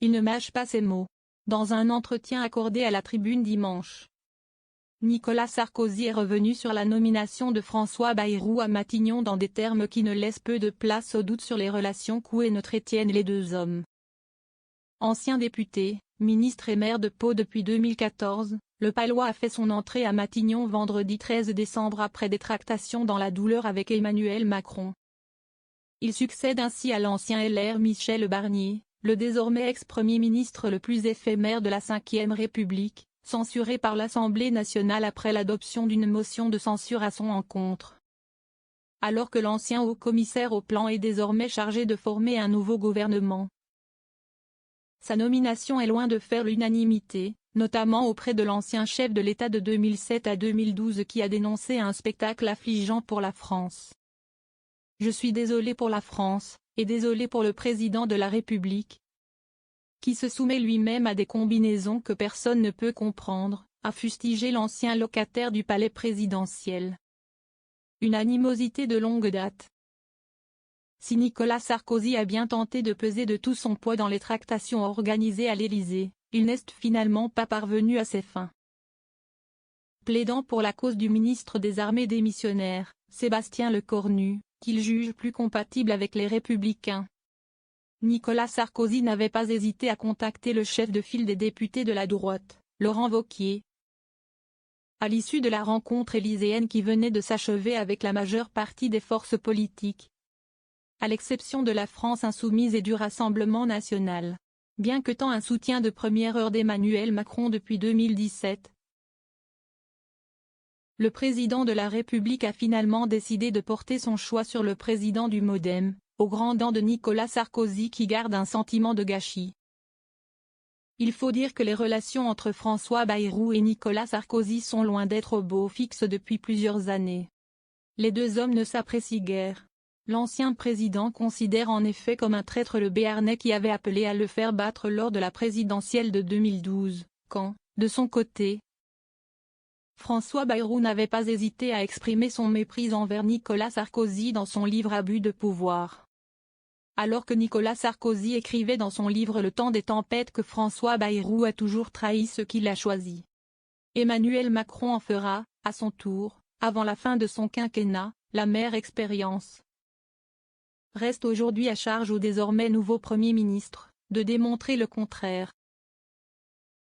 il ne mâche pas ses mots. Dans un entretien accordé à la Tribune dimanche, Nicolas Sarkozy est revenu sur la nomination de François Bayrou à Matignon dans des termes qui ne laissent peu de place au doute sur les relations qu'ouest entretiennent les deux hommes. Ancien député, ministre et maire de Pau depuis 2014, le Palois a fait son entrée à Matignon vendredi 13 décembre après des tractations dans la douleur avec Emmanuel Macron. Il succède ainsi à l'ancien LR Michel Barnier, le désormais ex-premier ministre le plus éphémère de la Ve République, censuré par l'Assemblée nationale après l'adoption d'une motion de censure à son encontre. Alors que l'ancien haut-commissaire au plan est désormais chargé de former un nouveau gouvernement. Sa nomination est loin de faire l'unanimité, notamment auprès de l'ancien chef de l'État de 2007 à 2012 qui a dénoncé un spectacle affligeant pour la France. « Je suis désolé pour la France, et désolé pour le président de la République, qui se soumet lui-même à des combinaisons que personne ne peut comprendre », a fustigé l'ancien locataire du palais présidentiel. Une animosité de longue date. Si Nicolas Sarkozy a bien tenté de peser de tout son poids dans les tractations organisées à l'Élysée, il n'est finalement pas parvenu à ses fins. Plaidant pour la cause du ministre des Armées démissionnaire, Sébastien Lecornu, qu'il juge plus compatible avec les Républicains, Nicolas Sarkozy n'avait pas hésité à contacter le chef de file des députés de la droite, Laurent Wauquiez. À l'issue de la rencontre élyséenne qui venait de s'achever avec la majeure partie des forces politiques, à l'exception de la France insoumise et du Rassemblement national, bien que tant un soutien de première heure d'Emmanuel Macron depuis 2017, le président de la République a finalement décidé de porter son choix sur le président du MoDem, au grand dam de Nicolas Sarkozy qui garde un sentiment de gâchis. Il faut dire que les relations entre François Bayrou et Nicolas Sarkozy sont loin d'être au beau fixe depuis plusieurs années. Les deux hommes ne s'apprécient guère. L'ancien président considère en effet comme un traître le Béarnais qui avait appelé à le faire battre lors de la présidentielle de 2012, quand, de son côté, François Bayrou n'avait pas hésité à exprimer son mépris envers Nicolas Sarkozy dans son livre Abus de pouvoir. Alors que Nicolas Sarkozy écrivait dans son livre Le temps des tempêtes que François Bayrou a toujours trahi ceux qu'il a choisis. Emmanuel Macron en fera, à son tour, avant la fin de son quinquennat, l'amère expérience. Reste aujourd'hui à charge au désormais nouveau Premier ministre, de démontrer le contraire.